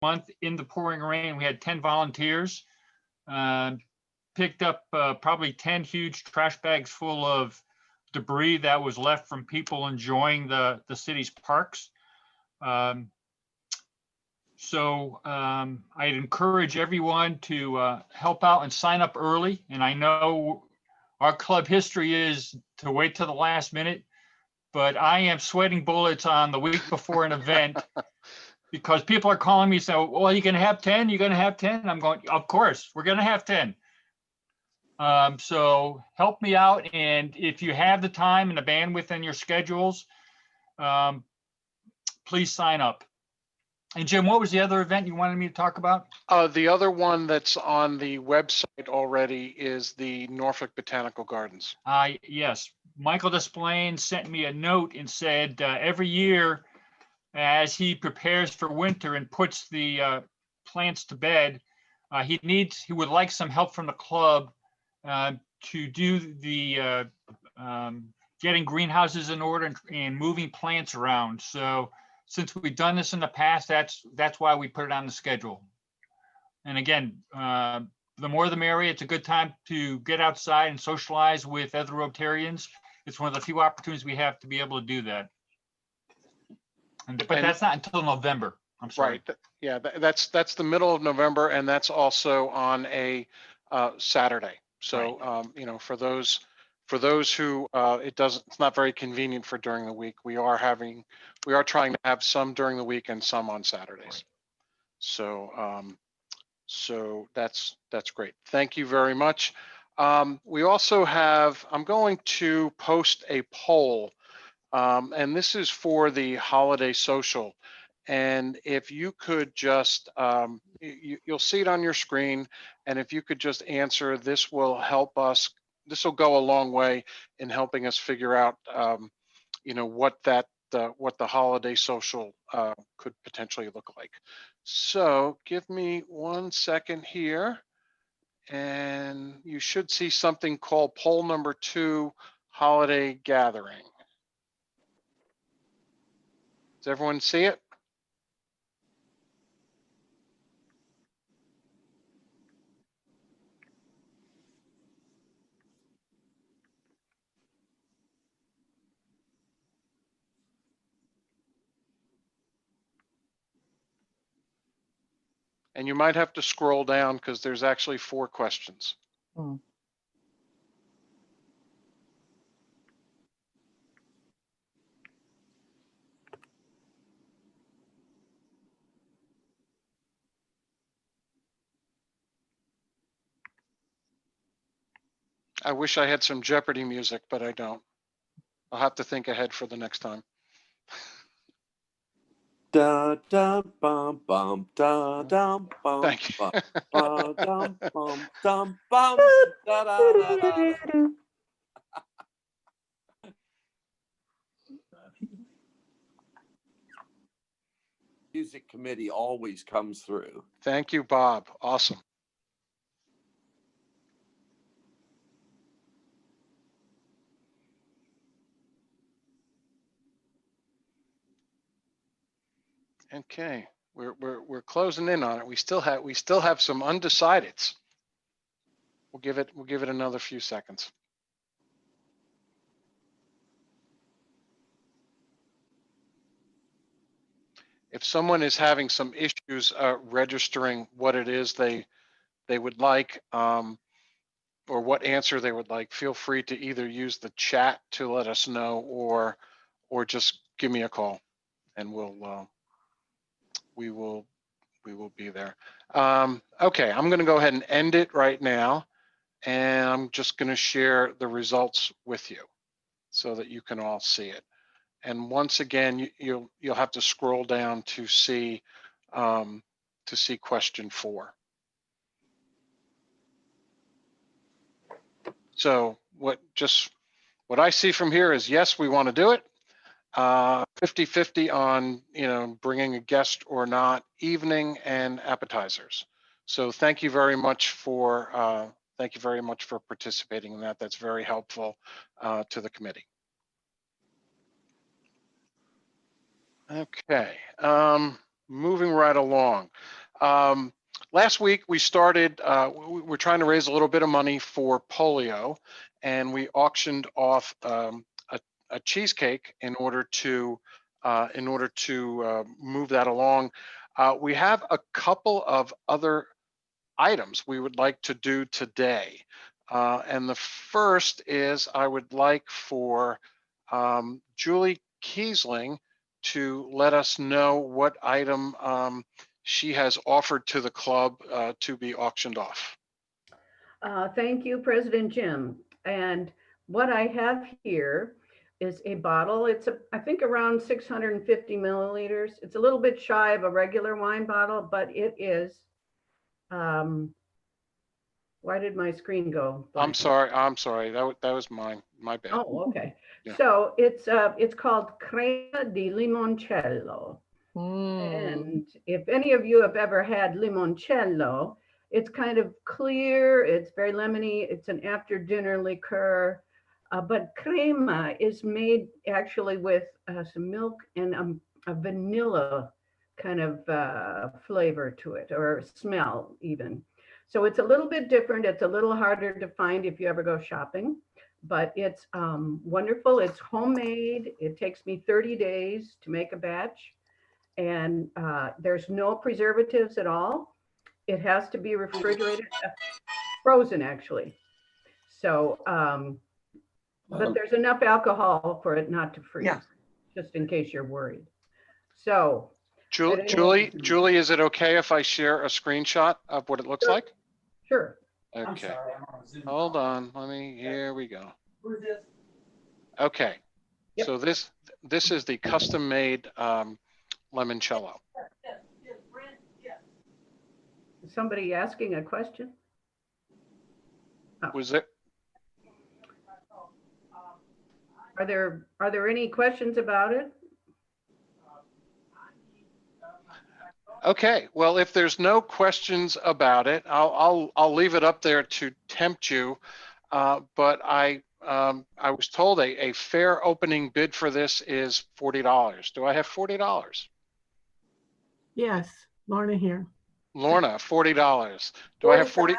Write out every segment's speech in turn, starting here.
month in the pouring rain. We had 10 volunteers, picked up probably 10 huge trash bags full of debris that was left from people enjoying the city's parks. So I'd encourage everyone to help out and sign up early. And I know our club history is to wait till the last minute, but I am sweating bullets on the week before an event because people are calling me saying, well, you're going to have 10, you're going to have 10. I'm going, of course, we're going to have 10. So help me out. And if you have the time and the bandwidth in your schedules, please sign up. And Jim, what was the other event you wanted me to talk about? The other one that's on the website already is the Norfolk Botanical Gardens. Yes, Michael Desplain sent me a note and said every year as he prepares for winter and puts the plants to bed, he would like some help from the club to do the getting greenhouses in order and moving plants around. So since we've done this in the past, that's why we put it on the schedule. And again, the more the merrier. It's a good time to get outside and socialize with other Rotarians. It's one of the few opportunities we have to be able to do that. But that's not until November. I'm sorry. Right. Yeah, that's the middle of November, and that's also on a Saturday. So Right. you know, for those who it's not very convenient for during the week, we are trying to have some during the week and some on Saturdays. Right. So that's great. Thank you very much. We also have, I'm going to post a poll, and this is for the holiday social. And if you could just, you'll see it on your screen, and if you could just answer, this will help us, this will go a long way in helping us figure out, you know, what the holiday social could potentially look like. So give me 1 second here, and you should see something called poll number 2, holiday gathering. Does everyone see it? And you might have to scroll down because there's actually 4 questions. I wish I had some Jeopardy music, but I don't. I'll have to think ahead for the next time. Da da bum bum da dum bum. Thank you. Bum dum bum dum bum da da da da. Music committee always comes through. Thank you, Bob. Awesome. Okay, we're closing in on it. We still have some undecideds. We'll give it another few seconds. If someone is having some issues registering what it is they would like, or what answer they would like, feel free to either use the chat to let us know, or just give me a call, and we will be there. Okay, I'm going to go ahead and end it right now, and I'm just going to share the results with you so that you can all see it. And once again, you'll have to scroll down to see question 4. So what I see from here is, yes, we want to do it. 50-50 on, you know, bringing a guest or not, evening and appetizers. So thank you very much for participating in that. That's very helpful to the committee. Okay. moving right along. Last week we started, we're trying to raise a little bit of money for polio, and we auctioned off a cheesecake in order to move that along. We have a couple of other items we would like to do today. And the first is I would like for Julie Kiesling to let us know what item she has offered to the club to be auctioned off. Thank you, President Jim. And what I have here is a bottle. It's, I think, around 650 milliliters. It's a little bit shy of a regular wine bottle, but it is. Why did my screen go blank? I'm sorry. That was mine. My bad. Oh, okay. Yeah. So it's called Crema di Limoncello. And if any of you have ever had limoncello, it's kind of clear, it's very lemony, it's an after dinner liqueur, but crema is made actually with some milk and a vanilla kind of flavor to it, or smell even. So it's a little bit different. It's a little harder to find if you ever go shopping, but it's wonderful. It's homemade. It takes me 30 days to make a batch. And there's no preservatives at all. It has to be refrigerated, frozen actually. So, but there's enough alcohol for it not to freeze, just in case you're worried. So, Julie, is it okay if I share a screenshot of what it looks like? Sure. Okay. Hold on. Here we go. Okay. Yep. So this is the custom made limoncello. Somebody asking a question? Was it? Are there any questions about it? Okay, well, if there's no questions about it, I'll leave it up there to tempt you. But I was told a fair opening bid for this is $40. Do I have $40? Yes, Lorna here. Lorna, $40. Do I have 40?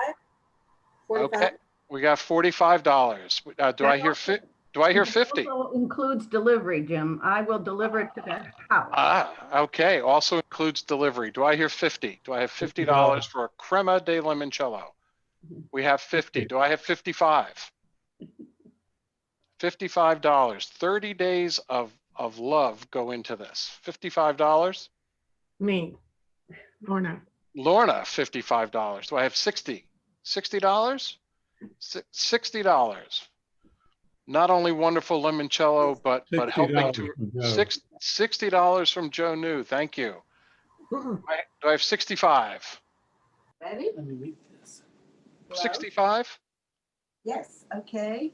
45. Okay, we got $45. Do I hear 50? Do I hear 50? Also includes delivery, Jim. I will deliver it to the house. Okay. Also includes delivery. Do I hear 50? Do I have $50 for a crema de limoncello? We have 50. Do I have 55? $55. 30 days of love go into this. $55. Me, Lorna. Lorna, $55. Do I have 60? $60? $60. Not only wonderful limoncello, but helping to $60 from Joe New. Thank you. Do I have 65? Ready? Let me read this. 65? Yes, okay.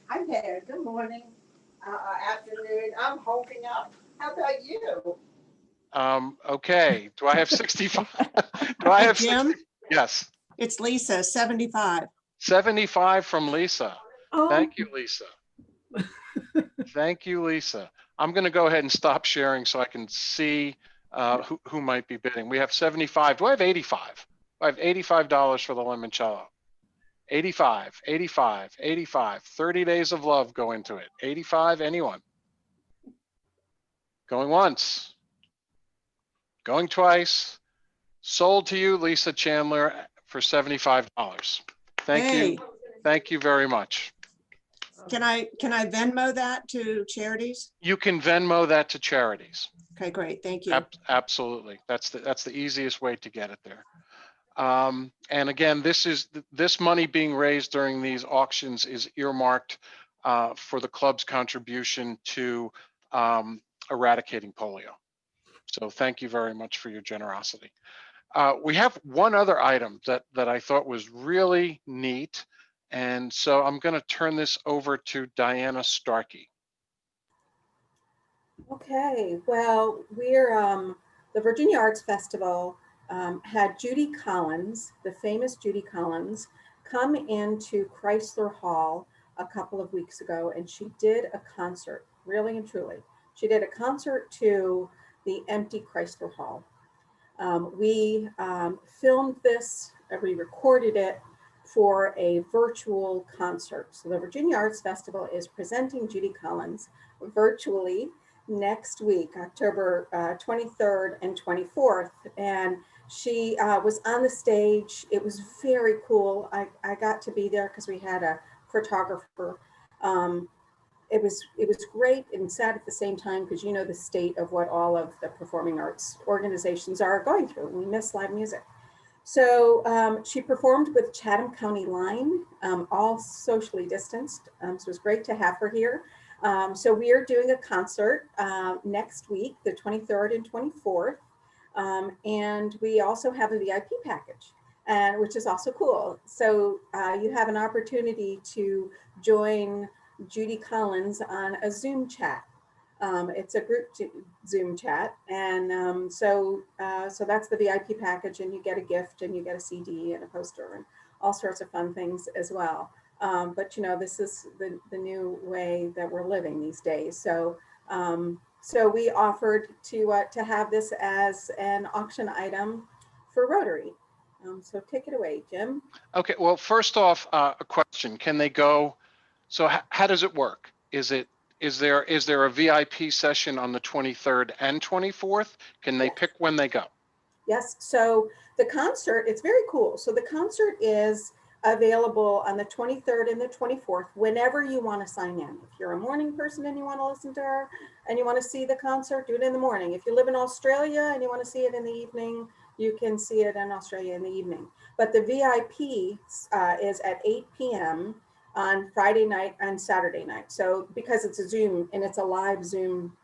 Hi there, good morning, afternoon. I'm holding up. How about you? Okay. Do I have 65? Do I have Jim? 60? Yes. It's Lisa, 75. 75 from Lisa. Oh, Thank you, Lisa. Thank you, Lisa. I'm going to go ahead and stop sharing so I can see who might be bidding. We have 75. Do I have 85? I have $85 for the limoncello. 85, 85, 85. 30 days of love go into it. 85, anyone? Going once. Going twice. Sold to you, Lisa Chandler, for $75. Thank Hey. you. Thank you very much. Can I Venmo that to charities? You can Venmo that to charities. Okay, great. Thank you. Absolutely. That's the easiest way to get it there. And again, this money being raised during these auctions is earmarked for the club's contribution to eradicating polio. So thank you very much for your generosity. We have one other item that I thought was really neat. And so I'm going to turn this over to Diana Starkey. Okay, well, we're the Virginia Arts Festival had Judy Collins, the famous Judy Collins, come into Chrysler Hall a couple of weeks ago, and she did a concert, really and truly. She did a concert to the empty Chrysler Hall. We filmed this, we recorded it for a virtual concert. So the Virginia Arts Festival is presenting Judy Collins virtually next week, October 23rd and 24th. And she was on the stage. It was very cool. I got to be there because we had a photographer. It was great and sad at the same time, because you know the state of what all of the performing arts organizations are going through. We miss live music. So she performed with Chatham County Line, all socially distanced. So it was great to have her here. So we are doing a concert next week, the 23rd and 24th. And we also have a VIP package, which is also cool. So you have an opportunity to join Judy Collins on a Zoom chat. It's a group Zoom chat, and so that's the VIP package, and you get a gift, and you get a CD and a poster and all sorts of fun things as well. But you know, this is the new way that we're living these days. So so we offered to have this as an auction item for Rotary. So take it away, Jim. Okay, well, first off, a question: can they go? So how does it work? Is there a VIP session on the 23rd and 24th? Can they pick when they go? Yes. So the concert, it's very cool. So the concert is available on the 23rd and the 24th, whenever you want to sign in. If you're a morning person and you want to listen to her and you want to see the concert, do it in the morning. If you live in Australia and you want to see it in the evening, you can see it in Australia in the evening. But the VIP is at 8 p.m. on Friday night and Saturday night. So because it's a Zoom and it's a live Zoom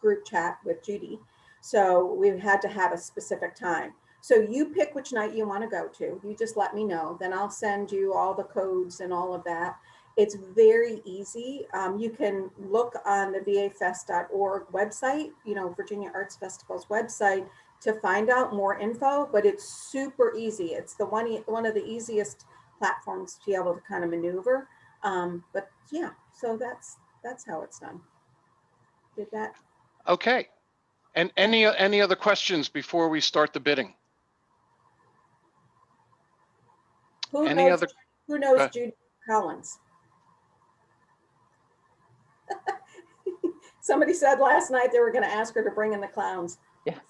group chat with Judy, so we've had to have a specific time. So you pick which night you want to go to. You just let me know. Then I'll send you all the codes and all of that. It's very easy. You can look on the vafest.org website, you know, Virginia Arts Festival's website, to find out more info, but it's super easy. It's the one of the easiest platforms to be able to kind of maneuver. But yeah, so that's how it's done. Did that? Okay. And any other questions before we start the bidding? Who Any knows? other? Who knows Judy Collins? Somebody said last night they were going to ask her to bring in the clowns. Yes.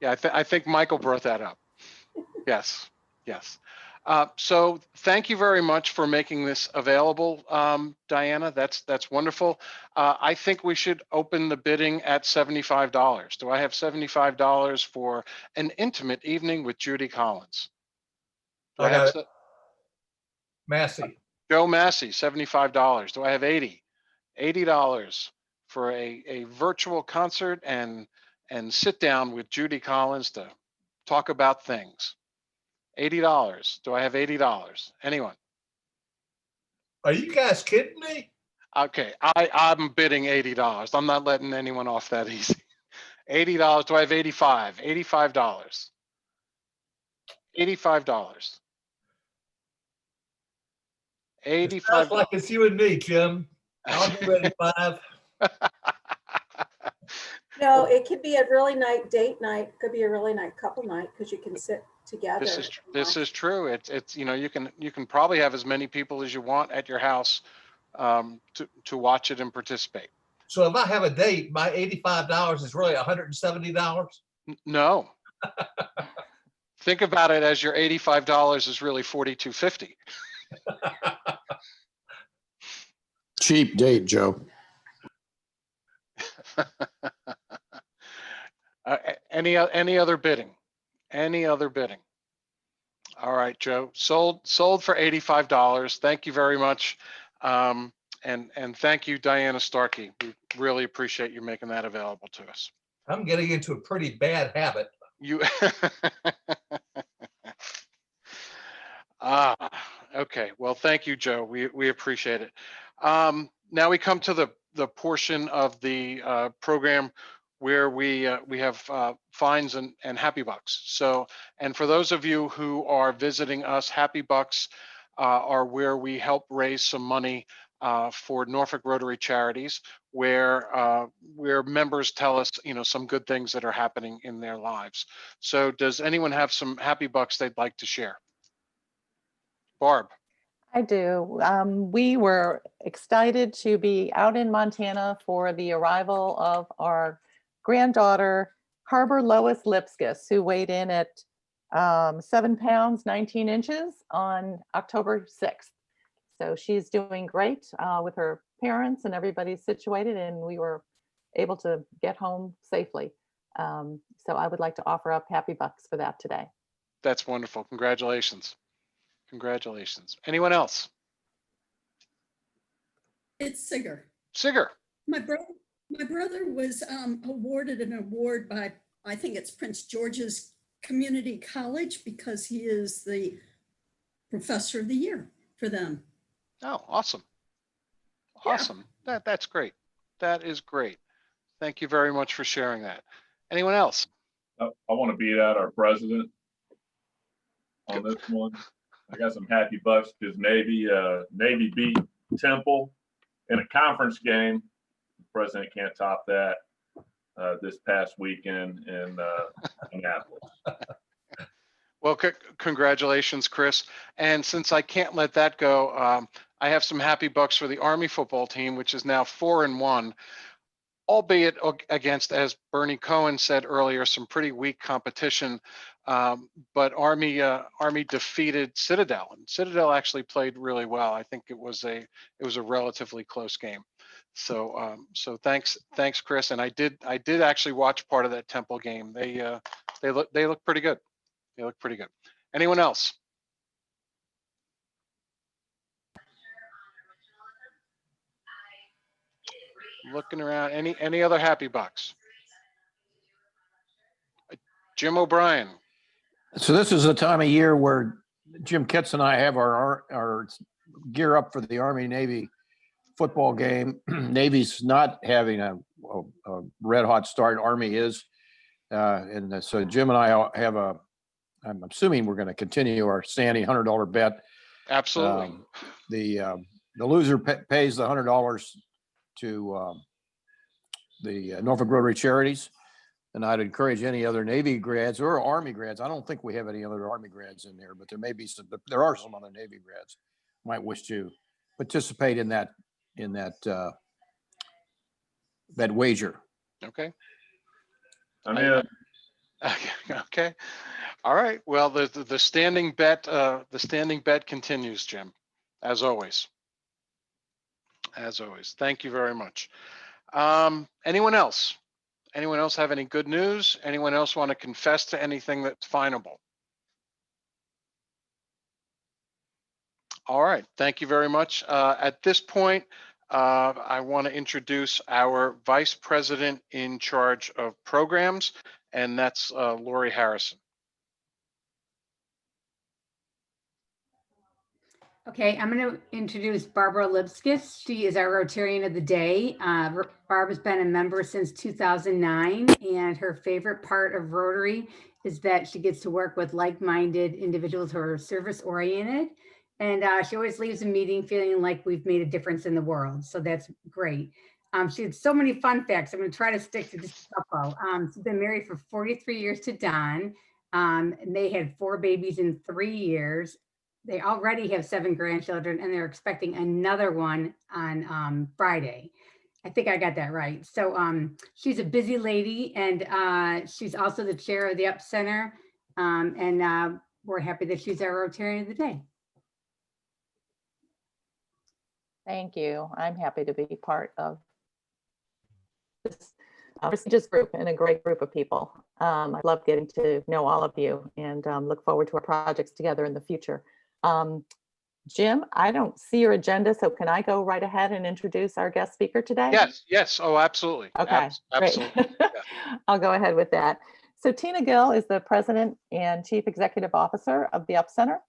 Yeah, I think Michael brought that up. Yes, yes. So thank you very much for making this available, Diana. That's wonderful. I think we should open the bidding at $75. Do I have $75 for an intimate evening with Judy Collins? Do I have Massey. Joe Massey, $75. Do I have 80? $80 for a virtual concert and sit down with Judy Collins to talk about things. $80. Do I have $80? Anyone? Are you guys kidding me? Okay, I'm bidding $80. I'm not letting anyone off that easy. $80. Do I have 85? $85. $85. It sounds like it's you and me, Jim. I'll do 85. No, it could be a really nice date night. It could be a really nice couple night because you can sit together. This is true. It's you know, you can probably have as many people as you want at your house to watch it and participate. So if I have a date, my $85 is really $170? No. Think about it as your $85 is really $42.50. Cheap date, Joe. Any other bidding? Any other bidding? All right, Joe. Sold for $85. Thank you very much. And thank you, Diana Starkey. We really appreciate you making that available to us. I'm getting into a pretty bad habit. You okay. Well, thank you, Joe. We appreciate it. Now we come to the portion of the program where we have fines and Happy Bucks. So, and for those of you who are visiting us, Happy Bucks are where we help raise some money for Norfolk Rotary Charities, where members tell us, some good things that are happening in their lives. So does anyone have some happy bucks they'd like to share? Barb. I do. We were excited to be out in Montana for the arrival of our granddaughter, Harbor Lois Lipskis, who weighed in at 7 pounds, 19 inches on October 6th. So she's doing great with her parents, and everybody's situated, and we were able to get home safely. So I would like to offer up happy bucks for that today. That's wonderful. Congratulations. Congratulations. Anyone else? It's Sigger. Sigger. My brother was awarded an award by, I think it's Prince George's Community College, because he is the professor of the year for them. Oh, awesome. Awesome. That's great. That is great. Thank you very much for sharing that. Anyone else? I want to beat out our president on this one. I got some happy bucks because Navy beat Temple in a conference game. The president can't top that this past weekend in Annapolis. Well, congratulations, Chris. And since I can't let that go, I have some happy bucks for the Army football team, which is now 4-1, albeit against, as Bernie Cohen said earlier, some pretty weak competition. But Army defeated Citadel, and Citadel actually played really well. I think it was a relatively close game. So thanks, Chris. And I did actually watch part of that Temple game. They look pretty good. They look pretty good. Anyone else? Looking around. Any other happy bucks? Jim O'Brien. So this is the time of year where Jim Kitts and I have our gear up for the Army-Navy football game. Navy's not having a red hot start. Army is. And so Jim and I have I'm assuming we're going to continue our standing $100 bet. Absolutely. The loser pays the $100 to the Norfolk Rotary Charities. And I'd encourage any other Navy grads or Army grads. I don't think we have any other Army grads in there, but there are some other Navy grads who might wish to participate in that wager. Okay. I'm in. Okay. All right. Well, the standing bet continues, Jim, as always. As always. Thank you very much. Anyone else? Anyone else have any good news? Anyone else want to confess to anything that's finable? All right. Thank you very much. At this point, I want to introduce our Vice President in charge of programs, and that's Lori Harrison. Okay, I'm going to introduce Barbara Lipskis. She is our Rotarian of the Day. Barb has been a member since 2009, and her favorite part of Rotary is that she gets to work with like-minded individuals who are service-oriented. And she always leaves a meeting feeling like we've made a difference in the world. So that's great. She had so many fun facts. I'm going to try to stick to just a couple. She's been married for 43 years to Don. And they had 4 babies in 3 years. They already have 7 grandchildren, and they're expecting another one on Friday. I think I got that right. So she's a busy lady, and she's also the chair of the Up Center. And we're happy that she's our Rotarian of the Day. Thank you. I'm happy to be part of this prestigious group and a great group of people. I love getting to know all of you, and look forward to our projects together in the future. Jim, I don't see your agenda, so can I go right ahead and introduce our guest speaker today? Yes. Oh, absolutely. Okay, Absolutely. great. I'll go ahead with that. So Tina Gill is the President and Chief Executive Officer of the Up Center,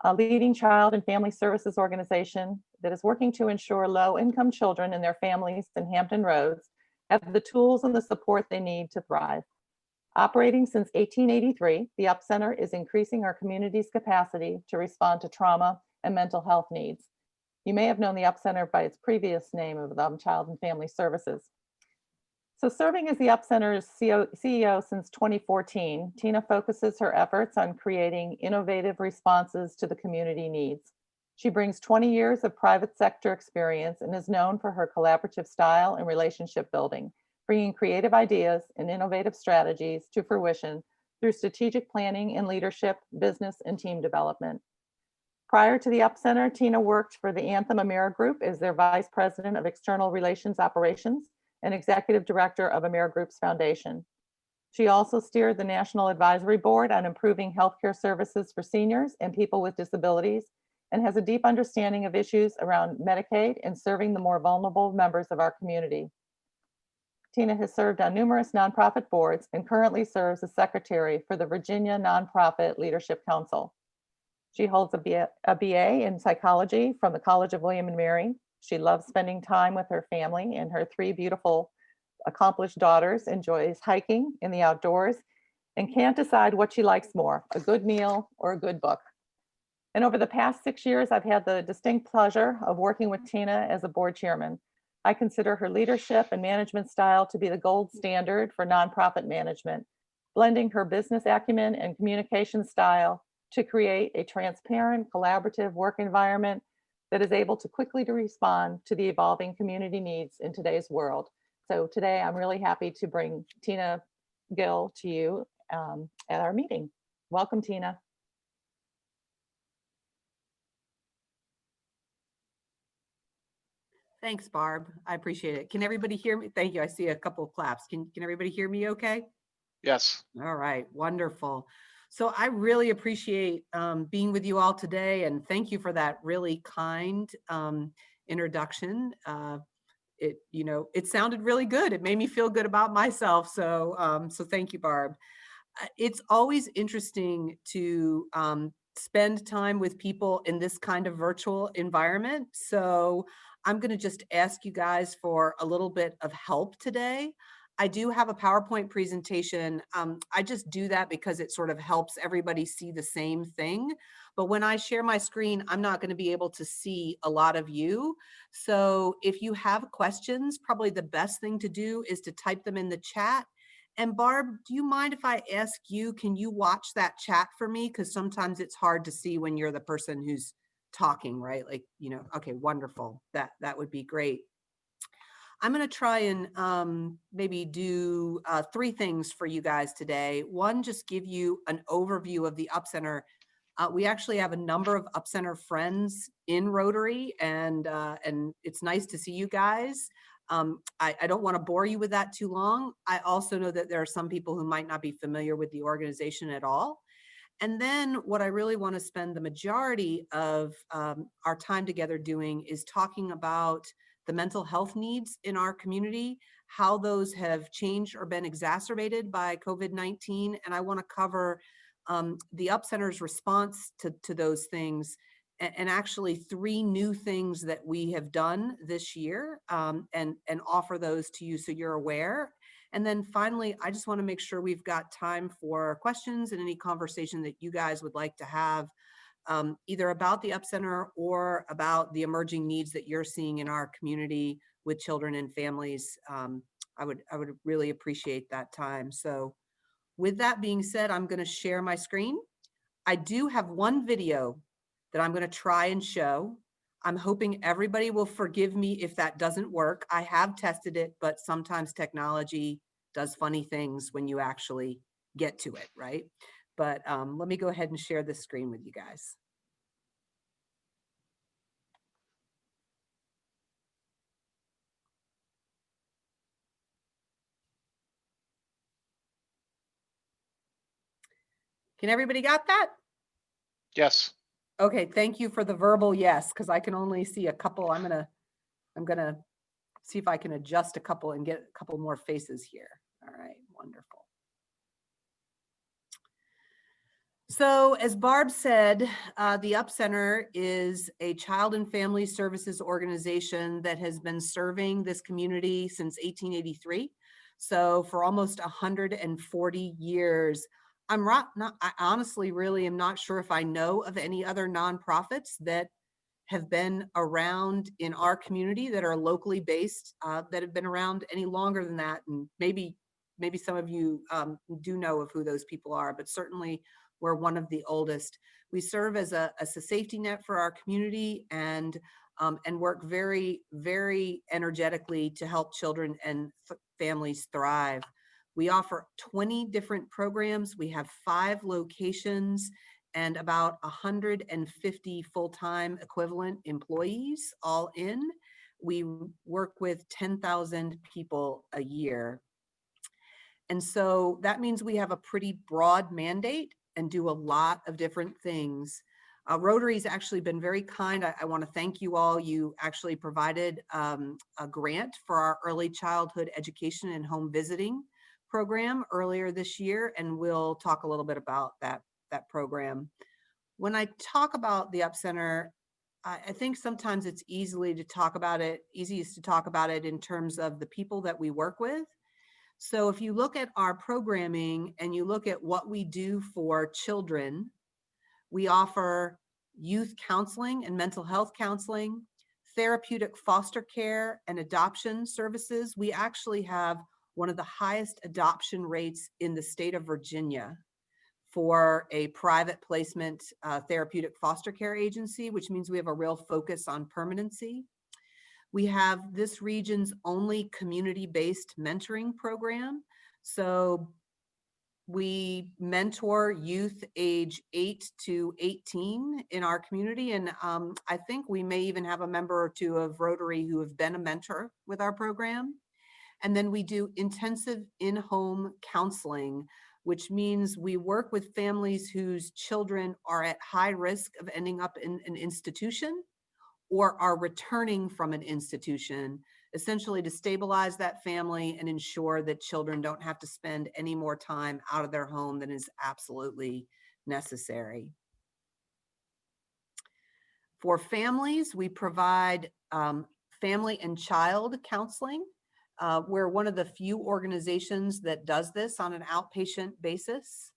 a leading child and family services organization that is working to ensure low-income children and their families in Hampton Roads have the tools and the support they need to thrive. Operating since 1883, the Up Center is increasing our community's capacity to respond to trauma and mental health needs. You may have known the Up Center by its previous name of Child and Family Services. So serving as the Up Center's CEO since 2014, Tina focuses her efforts on creating innovative responses to the community needs. She brings 20 years of private sector experience and is known for her collaborative style and relationship building, bringing creative ideas and innovative strategies to fruition through strategic planning and leadership, business, and team development. Prior to the Up Center, Tina worked for the Anthem AmeriGroup as their Vice President of External Relations Operations and Executive Director of AmeriGroup's Foundation. She also steered the National Advisory Board on improving healthcare services for seniors and people with disabilities, and has a deep understanding of issues around Medicaid and serving the more vulnerable members of our community. Tina has served on numerous nonprofit boards and currently serves as secretary for the Virginia Nonprofit Leadership Council. She holds a BA in psychology from the College of William and Mary. She loves spending time with her family and her 3 beautiful, accomplished daughters, enjoys hiking in the outdoors, and can't decide what she likes more, a good meal or a good book. And over the past 6 years, I've had the distinct pleasure of working with Tina as a board chairman. I consider her leadership and management style to be the gold standard for nonprofit management, blending her business acumen and communication style to create a transparent, collaborative work environment that is able to quickly respond to the evolving community needs in today's world. So today, I'm really happy to bring Tina Gill to you at our meeting. Welcome, Tina. Thanks, Barb. I appreciate it. Can everybody hear me? Thank you. I see a couple of claps. Can everybody hear me okay? Yes. All right, wonderful. So I really appreciate being with you all today, and thank you for that really kind introduction. It sounded really good. It made me feel good about myself. So thank you, Barb. It's always interesting to spend time with people in this kind of virtual environment. So I'm going to just ask you guys for a little bit of help today. I do have a PowerPoint presentation. I just do that because it sort of helps everybody see the same thing. But when I share my screen, I'm not going to be able to see a lot of you. So if you have questions, probably the best thing to do is to type them in the chat. And Barb, do you mind if I ask you, can you watch that chat for me? Because sometimes it's hard to see when you're the person who's talking, right? Like, okay, wonderful. That would be great. I'm going to try and maybe do 3 things for you guys today. One, just give you an overview of the Up Center. We actually have a number of Up Center friends in Rotary, and it's nice to see you guys. I don't want to bore you with that too long. I also know that there are some people who might not be familiar with the organization at all. And then what I really want to spend the majority of our time together doing is talking about the mental health needs in our community, how those have changed or been exacerbated by COVID-19. And I want to cover the Up Center's response to those things, and actually 3 new things that we have done this year, and offer those to you so you're aware. And then finally, I just want to make sure we've got time for questions and any conversation that you guys would like to have, either about the Up Center or about the emerging needs that you're seeing in our community with children and families. I would really appreciate that time. So with that being said, I'm going to share my screen. I do have one video that I'm going to try and show. I'm hoping everybody will forgive me if that doesn't work. I have tested it, but sometimes technology does funny things when you actually get to it, right? But let me go ahead and share this screen with you guys. Can everybody got that? Yes. Okay, thank you for the verbal yes, because I can only see a couple. I'm gonna see if I can adjust a couple and get a couple more faces here. All right, wonderful. So as Barb said, the Up Center is a child and family services organization that has been serving this community since 1883. So for almost 140 years. I honestly really am not sure if I know of any other nonprofits that have been around in our community that are locally based, that have been around any longer than that. And maybe some of you do know of who those people are, but certainly we're one of the oldest. We serve as a safety net for our community and work very, very energetically to help children and families thrive. We offer 20 different programs. We have 5 locations and about 150 full-time equivalent employees all in. We work with 10,000 people a year. And so that means we have a pretty broad mandate and do a lot of different things. Rotary's actually been very kind. I want to thank you all. You actually provided a grant for our early childhood education and home visiting program earlier this year, and we'll talk a little bit about that program. When I talk about the Up Center, I think sometimes it's easiest to talk about it in terms of the people that we work with. So if you look at our programming and you look at what we do for children, we offer youth counseling and mental health counseling, therapeutic foster care and adoption services. We actually have one of the highest adoption rates in the state of Virginia for a private placement therapeutic foster care agency, which means we have a real focus on permanency. We have this region's only community-based mentoring program. So we mentor youth age 8 to 18 in our community. And I think we may even have a member or two of Rotary who have been a mentor with our program. And then we do intensive in-home counseling, which means we work with families whose children are at high risk of ending up in an institution or are returning from an institution, essentially to stabilize that family and ensure that children don't have to spend any more time out of their home than is absolutely necessary. For families, we provide family and child counseling. We're one of the few organizations that does this on an outpatient basis.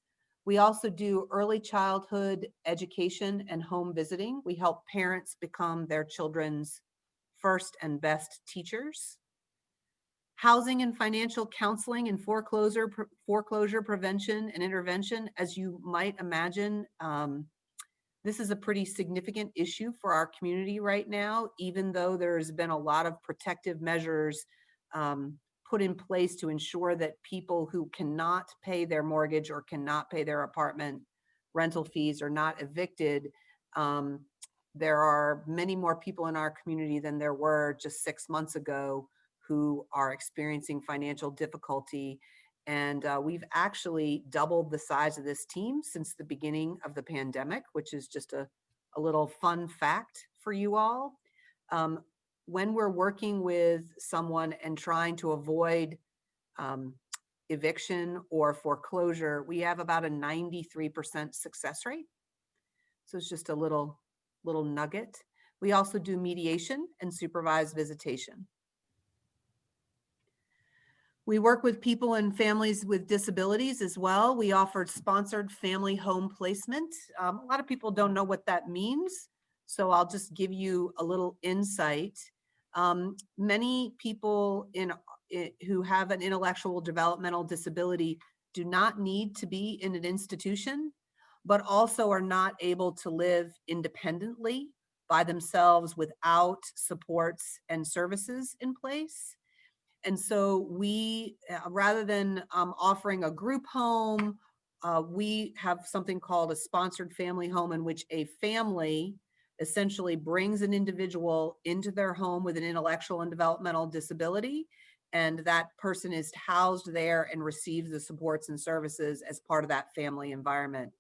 We also do early childhood education and home visiting. We help parents become their children's first and best teachers. Housing and financial counseling and foreclosure prevention and intervention. As you might imagine, this is a pretty significant issue for our community right now, even though there's been a lot of protective measures put in place to ensure that people who cannot pay their mortgage or cannot pay their apartment rental fees are not evicted. There are many more people in our community than there were just 6 months ago who are experiencing financial difficulty. And we've actually doubled the size of this team since the beginning of the pandemic, which is just a little fun fact for you all. When we're working with someone and trying to avoid eviction or foreclosure, we have about a 93% success rate. So it's just a little nugget. We also do mediation and supervised visitation. We work with people and families with disabilities as well. We offer sponsored family home placement. A lot of people don't know what that means, so I'll just give you a little insight. Many people who have an intellectual developmental disability do not need to be in an institution, but also are not able to live independently by themselves without supports and services in place. And so we, rather than offering a group home, we have something called a sponsored family home, in which a family essentially brings an individual into their home with an intellectual and developmental disability, and that person is housed there and receives the supports and services as part of that family environment.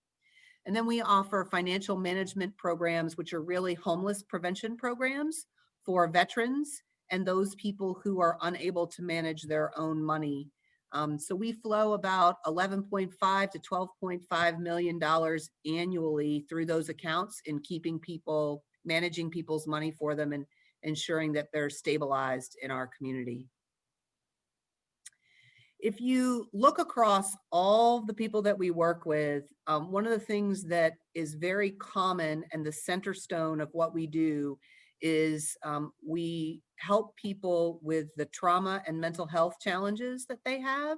And then we offer financial management programs, which are really homeless prevention programs for veterans and those people who are unable to manage their own money. So we flow about $11.5 to $12.5 million annually through those accounts in managing people's money for them and ensuring that they're stabilized in our community. if you look across all the people that we work with, one of the things that is very common and the center stone of what we do is we help people with the trauma and mental health challenges that they have.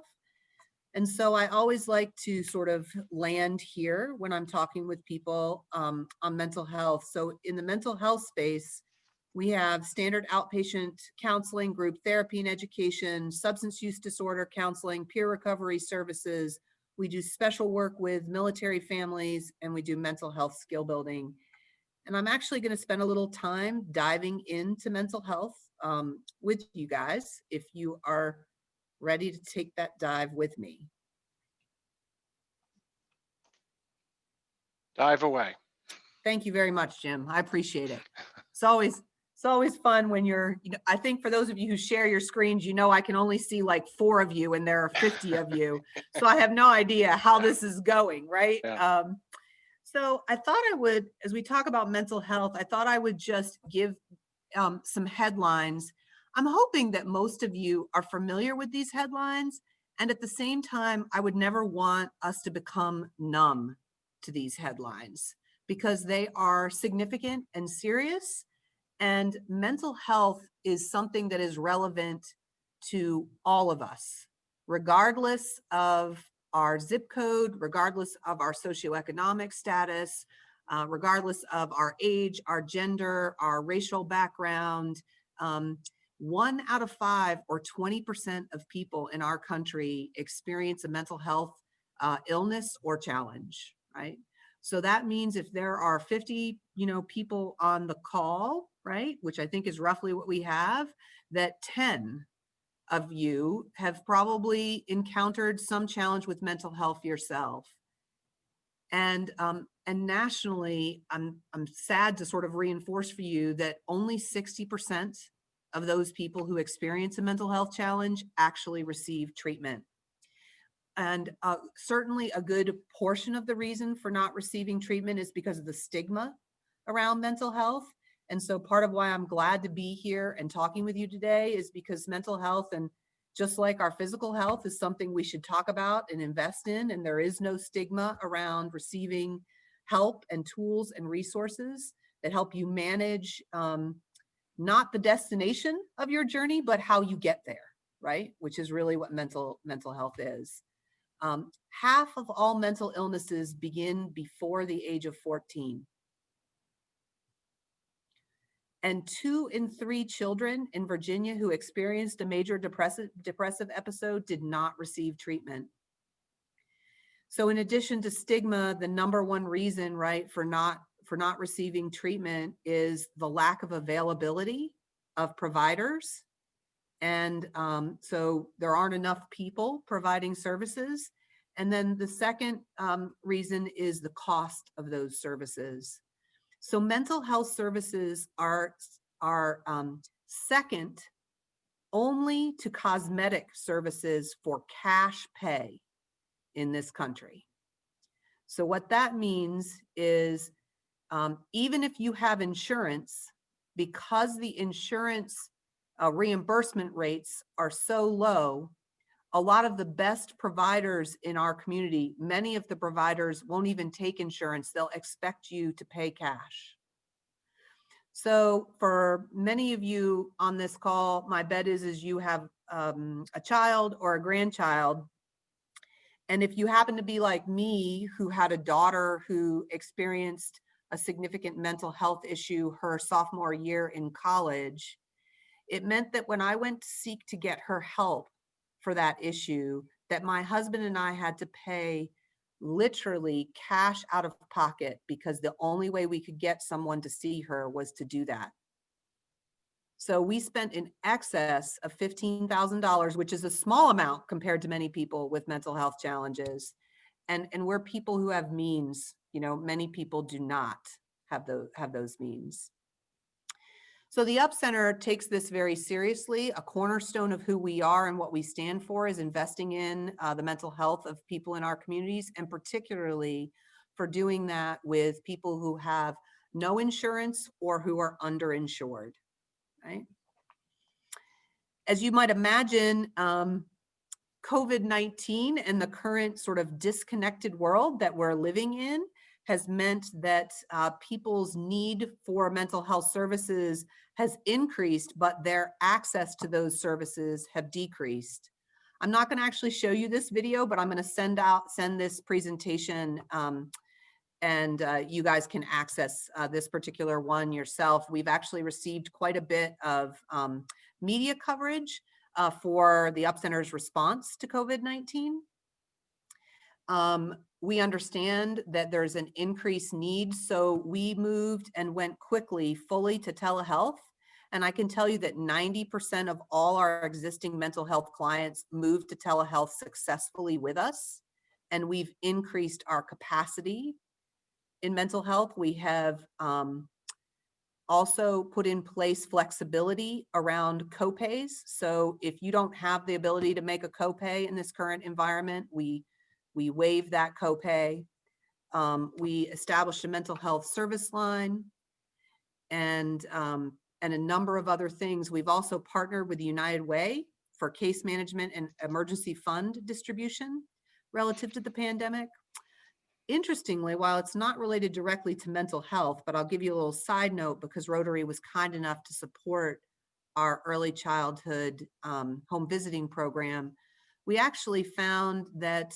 And so I always like to sort of land here when I'm talking with people on mental health. So in the mental health space, we have standard outpatient counseling, group therapy and education, substance use disorder counseling, peer recovery services. We do special work with military families, and we do mental health skill building. And I'm actually going to spend a little time diving into mental health with you guys, if you are ready to take that dive with me. Dive away. Thank you very much, Jim. I appreciate it. It's always fun when you're, I think for those of you who share your screens, I can only see like 4 of you and there are 50 of you. So I have no idea how this is going, right? Yeah. So I thought I would, as we talk about mental health, I thought I would just give some headlines. I'm hoping that most of you are familiar with these headlines. And at the same time, I would never want us to become numb to these headlines, because they are significant and serious. And mental health is something that is relevant to all of us, regardless of our zip code, regardless of our socioeconomic status, regardless of our age, our gender, our racial background. 1 out of 5 or 20% of people in our country experience a mental health illness or challenge, right? So that means if there are 50, people on the call, right, which I think is roughly what we have, that 10 of you have probably encountered some challenge with mental health yourself. And nationally, I'm sad to sort of reinforce for you that only 60% of those people who experience a mental health challenge actually receive treatment. And certainly a good portion of the reason for not receiving treatment is because of the stigma around mental health. And so part of why I'm glad to be here and talking with you today is because mental health, and just like our physical health, is something we should talk about and invest in. And there is no stigma around receiving help and tools and resources that help you manage not the destination of your journey, but how you get there, right? Which is really what mental health is. Half of all mental illnesses begin before the age of 14. And 2 in 3 children in Virginia who experienced a major depressive episode did not receive treatment. So in addition to stigma, the number one reason, right, for not receiving treatment is the lack of availability of providers. And so there aren't enough people providing services. And then the second reason is the cost of those services. So mental health services are second only to cosmetic services for cash pay in this country. So what that means is even if you have insurance, because the insurance reimbursement rates are so low, a lot of the best providers in our community, many of the providers won't even take insurance. They'll expect you to pay cash. So for many of you on this call, my bet is you have a child or a grandchild. And if you happen to be like me, who had a daughter who experienced a significant mental health issue her sophomore year in college, it meant that when I went to seek to get her help for that issue, that my husband and I had to pay literally cash out of pocket, because the only way we could get someone to see her was to do that. So we spent in excess of $15,000, which is a small amount compared to many people with mental health challenges. And we're people who have means, many people do not have those means. So the Up Center takes this very seriously. A cornerstone of who we are and what we stand for is investing in the mental health of people in our communities, and particularly for doing that with people who have no insurance or who are underinsured, right? As you might imagine, COVID-19 and the current sort of disconnected world that we're living in has meant that people's need for mental health services has increased, but their access to those services have decreased. I'm not going to actually show you this video, but I'm going to send this presentation and you guys can access this particular one yourself. We've actually received quite a bit of media coverage for the Up Center's response to COVID-19. We understand that there's an increased need, so we moved and went quickly fully to telehealth. And I can tell you that 90% of all our existing mental health clients moved to telehealth successfully with us. And we've increased our capacity in mental health. We have also put in place flexibility around copays. So if you don't have the ability to make a copay in this current environment, we waive that copay. We established a mental health service line and a number of other things. We've also partnered with United Way for case management and emergency fund distribution relative to the pandemic. Interestingly, while it's not related directly to mental health, but I'll give you a little side note because Rotary was kind enough to support our early childhood home visiting program. We actually found that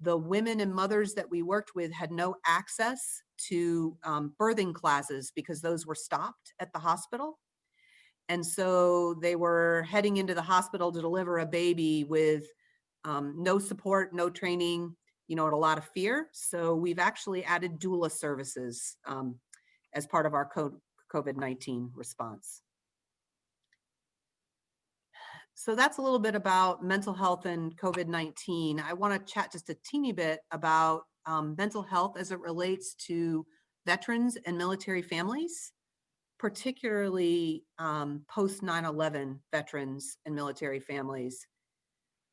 the women and mothers that we worked with had no access to birthing classes because those were stopped at the hospital. And so they were heading into the hospital to deliver a baby with no support, no training, and a lot of fear. So we've actually added doula services as part of our COVID-19 response. So that's a little bit about mental health and COVID-19. I want to chat just a teeny bit about mental health as it relates to veterans and military families, particularly post 9/11 veterans and military families.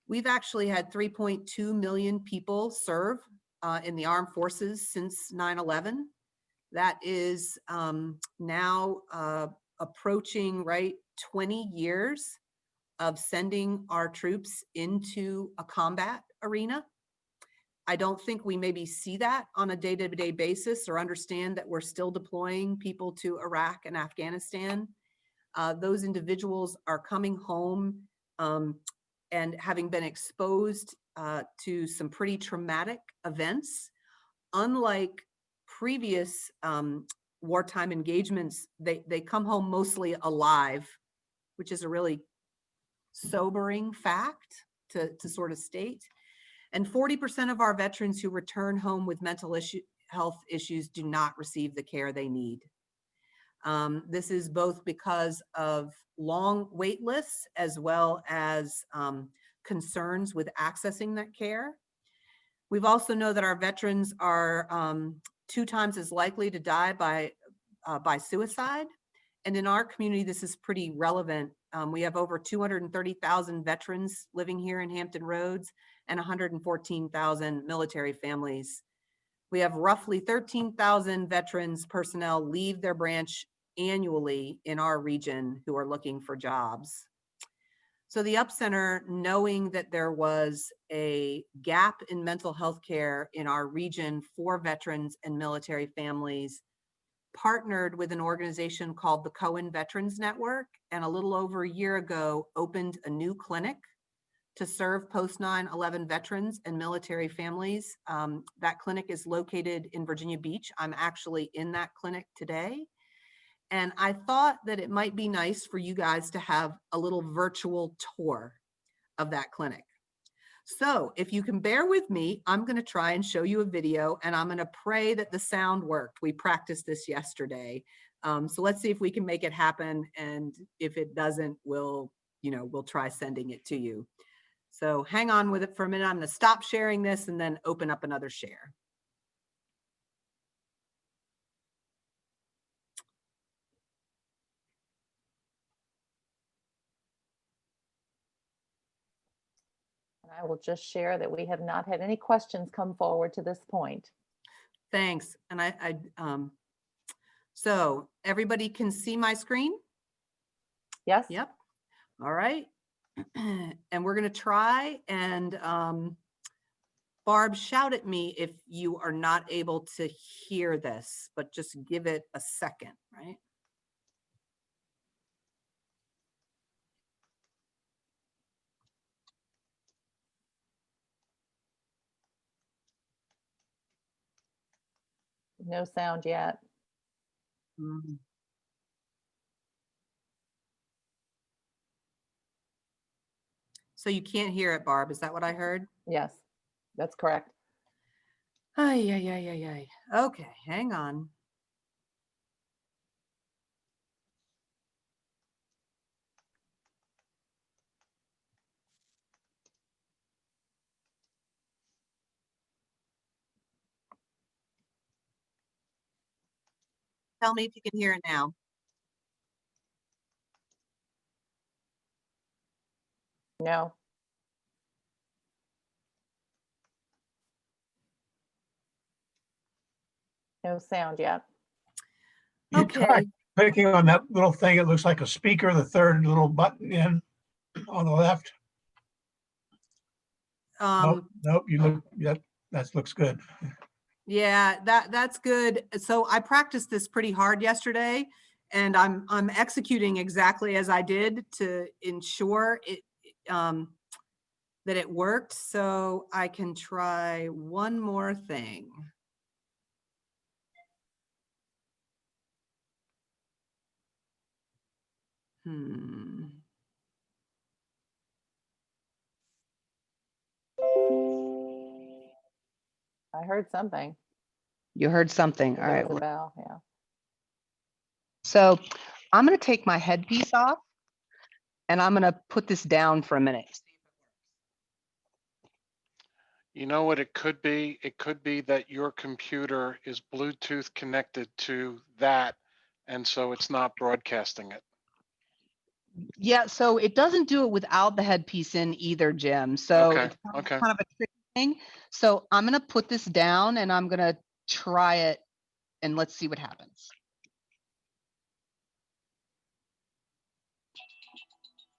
We've actually had 3.2 million people serve in the armed forces since 9/11. That is now approaching 20 years of sending our troops into a combat arena. I don't think we maybe see that on a day-to-day basis or understand that we're still deploying people to Iraq and Afghanistan. Those individuals are coming home and having been exposed to some pretty traumatic events. Unlike previous wartime engagements, they come home mostly alive, which is a really sobering fact to sort of state. And 40% of our veterans who return home with mental health issues do not receive the care they need. This is both because of long wait lists as well as concerns with accessing that care. We've also know that our veterans are 2 times as likely to die by suicide. And in our community, this is pretty relevant. We have over 230,000 veterans living here in Hampton Roads and 114,000 military families. We have roughly 13,000 veterans personnel leave their branch annually in our region who are looking for jobs. So the Up Center, knowing that there was a gap in mental health care in our region for veterans and military families, partnered with an organization called the Cohen Veterans Network, and a little over a year ago opened a new clinic to serve post 9/11 veterans and military families. That clinic is located in Virginia Beach. I'm actually in that clinic today. And I thought that it might be nice for you guys to have a little virtual tour of that clinic. So if you can bear with me, I'm going to try and show you a video, and I'm going to pray that the sound worked. We practiced this yesterday. So let's see if we can make it happen. And if it doesn't, we'll try sending it to you. So hang on with it for a minute. I'm going to stop sharing this and then open up another share. And I will just share that we have not had any questions come forward to this point. Thanks. And so everybody can see my screen? Yes. Yep. All right. And we're going to try and Barb, shout at me if you are not able to hear this, but just give it a second, right? No sound yet. Mhm. So you can't hear it, Barb. Is that what I heard? Yes, that's correct. Ay, ay, ay, ay, ay. Okay, hang on. Tell me if you can hear it now. No. No sound yet. You Okay. try clicking on that little thing. It looks like a speaker, the third little button in on the left. Nope, you look, that looks good. Yeah, that's good. So I practiced this pretty hard yesterday, and I'm executing exactly as I did to ensure it that it worked. So I can try one more thing. I heard something. You heard something. All There right. was a bell, yeah. So I'm going to take my headpiece off and I'm going to put this down for a minute. You know what it could be? It could be that your computer is Bluetooth connected to that, and so it's not broadcasting it. Yeah, so it doesn't do it without the headpiece in either, Jim. So Okay, it's okay. kind of a tricky thing. So I'm going to put this down and I'm going to try it and let's see what happens.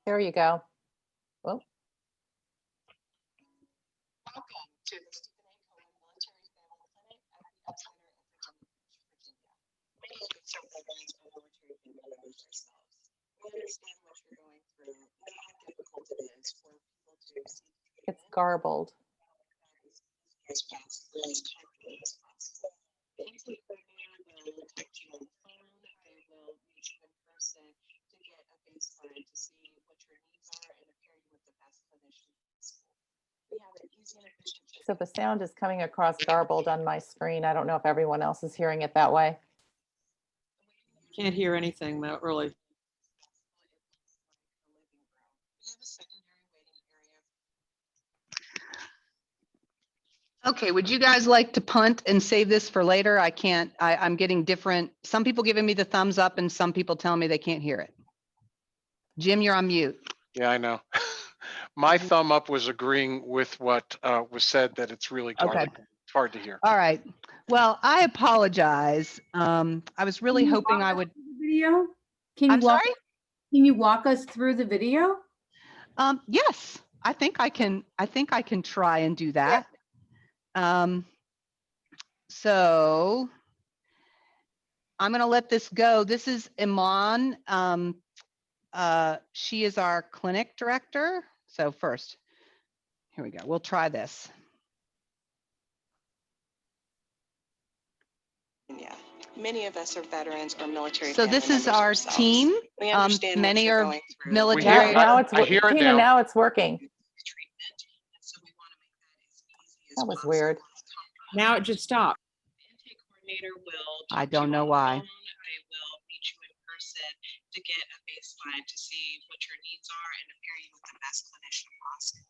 There you go. Well. It's garbled. So the sound is coming across garbled on my screen. I don't know if everyone else is hearing it that way. Can't hear anything though, really. Okay, would you guys like to punt and save this for later? I'm getting different, some people giving me the thumbs up and some people telling me they can't hear it. Jim, you're on mute. Yeah, I know. My thumb up was agreeing with what was said, that it's really Okay. hard to hear. All right. Well, I apologize. I was really hoping I would. Video? I'm sorry? Can you walk us through the video? Yes, I think I can try and do that. So I'm going to let this go. This is Iman. She is our clinic director. So first, here we go. We'll try this. Yeah, many of us are veterans or military. So this is our team. We understand what Many you're are going through. military. Now it's I hear it Tina, now. now it's working. That was weird. Now it just stopped. I don't know why. They will meet you in person to get a baseline to see what your needs are and to pair you with the best clinician possible.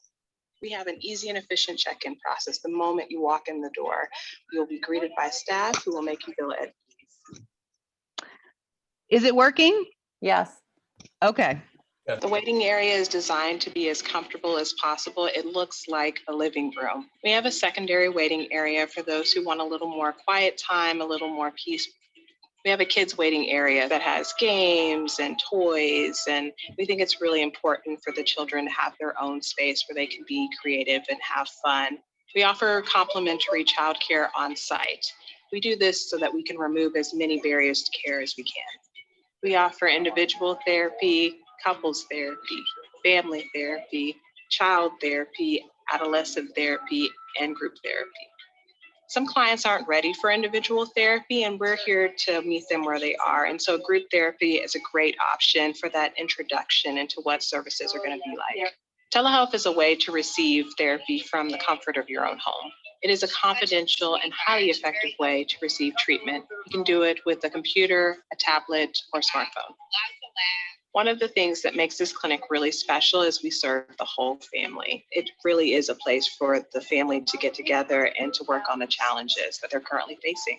We have an easy and efficient check-in process. The moment you walk in the door, you'll be greeted by staff who will make you feel at ease. Is it working? Yes. Okay. The waiting area is designed to be as comfortable as possible. It looks like a living room. We have a secondary waiting area for those who want a little more quiet time, a little more peace We have a kids waiting area that has games and toys, and we think it's really important for the children to have their own space where they can be creative and have fun. We offer complimentary childcare on site. We do this so that we can remove as many barriers to care as we can. We offer individual therapy, couples therapy, family therapy, child therapy, adolescent therapy, and group therapy. Some clients aren't ready for individual therapy, and we're here to meet them where they are. And so group therapy is a great option for that introduction into what services are going to be like. Telehealth is a way to receive therapy from the comfort of your own home. It is a confidential and highly effective way to receive treatment. You can do it with a computer, a tablet, or smartphone. One of the things that makes this clinic really special is we serve the whole family. It really is a place for the family to get together and to work on the challenges that they're currently facing.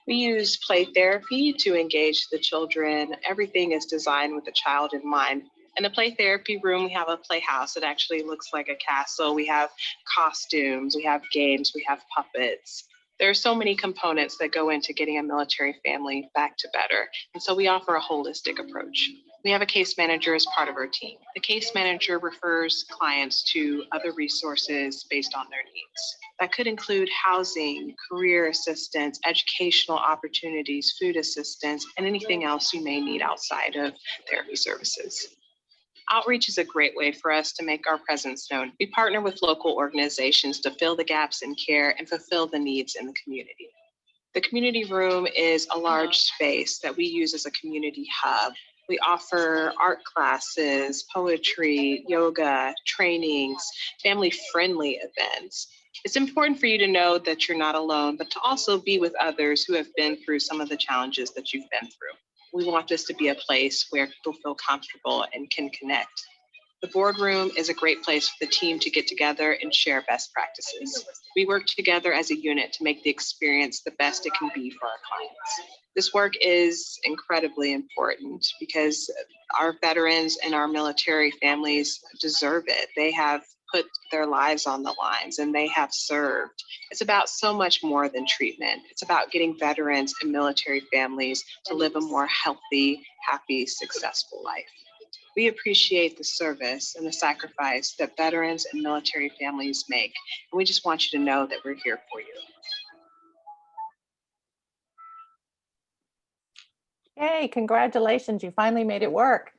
We use play therapy to engage the children. Everything is designed with the child in mind. In the play therapy room, we have a playhouse. It actually looks like a castle. We have costumes, we have games, we have puppets. There are so many components that go into getting a military family back to better. And so we offer a holistic approach. We have a case manager as part of our team. The case manager refers clients to other resources based on their needs. That could include housing, career assistance, educational opportunities, food assistance, and anything else you may need outside of therapy services. Outreach is a great way for us to make our presence known. We partner with local organizations to fill the gaps in care and fulfill the needs in the community. The community room is a large space that we use as a community hub. We offer art classes, poetry, yoga, trainings, family-friendly events. It's important for you to know that you're not alone, but to also be with others who have been through some of the challenges that you've been through. We want this to be a place where people feel comfortable and can connect. The boardroom is a great place for the team to get together and share best practices. We work together as a unit to make the experience the best it can be for our clients. This work is incredibly important because our veterans and our military families deserve it. They have put their lives on the lines and they have served. It's about so much more than treatment. It's about getting veterans and military families to live a more healthy, happy, successful life. We appreciate the service and the sacrifice that veterans and military families make. And we just want you to know that we're here for you. Hey, congratulations. You finally made it work.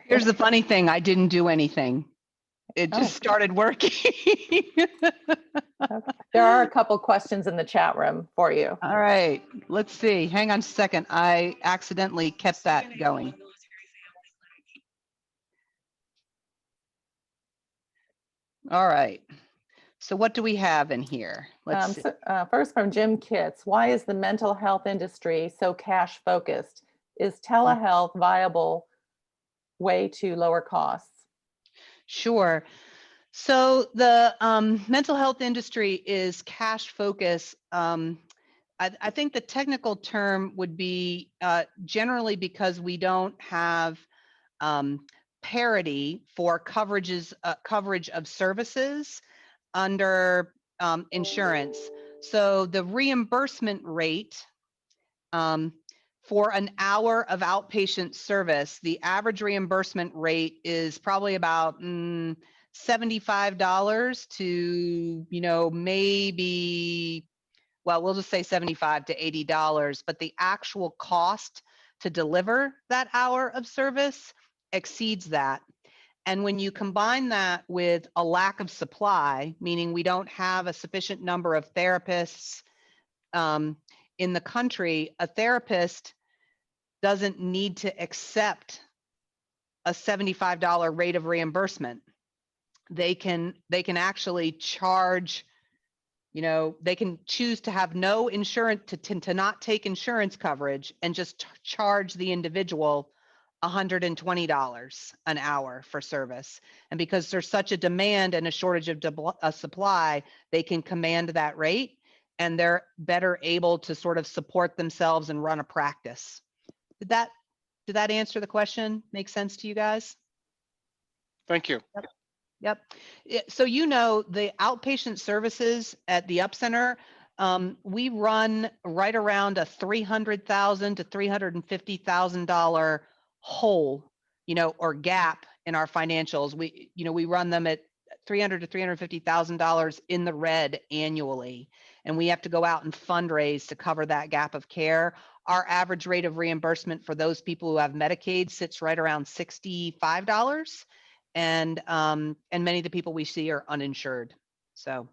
Here's the funny thing. I didn't do anything. It just started working. Okay. There are a couple questions in the chat room for you. All right, let's see. Hang on a second. I accidentally kept that going. All right. So what do we have in here? Let's see. First from Jim Kitts, why is the mental health industry so cash focused? Is telehealth viable way to lower costs? Sure. So the mental health industry is cash focused. I think the technical term would be generally because we don't have parity for coverage of services under insurance. So the reimbursement rate for an hour of outpatient service, the average reimbursement rate is probably about $75 to, maybe, well, we'll just say $75 to $80, but the actual cost to deliver that hour of service exceeds that. And when you combine that with a lack of supply, meaning we don't have a sufficient number of therapists in the country, a therapist doesn't need to accept a $75 rate of reimbursement. They can actually charge, they can choose to have no insurance, to not take insurance coverage and just charge the individual $120 an hour for service. And because there's such a demand and a shortage of supply, they can command that rate and they're better able to sort of support themselves and run a practice. Did that answer the question? Make sense to you guys? Thank you. Yep. So the outpatient services at the Up Center, We run right around a $300,000 to $350,000 hole, or gap in our financials. We run them at $300,000 to $350,000 in the red annually, and we have to go out and fundraise to cover that gap of care. Our average rate of reimbursement for those people who have Medicaid sits right around $65, and many of the people we see are uninsured. So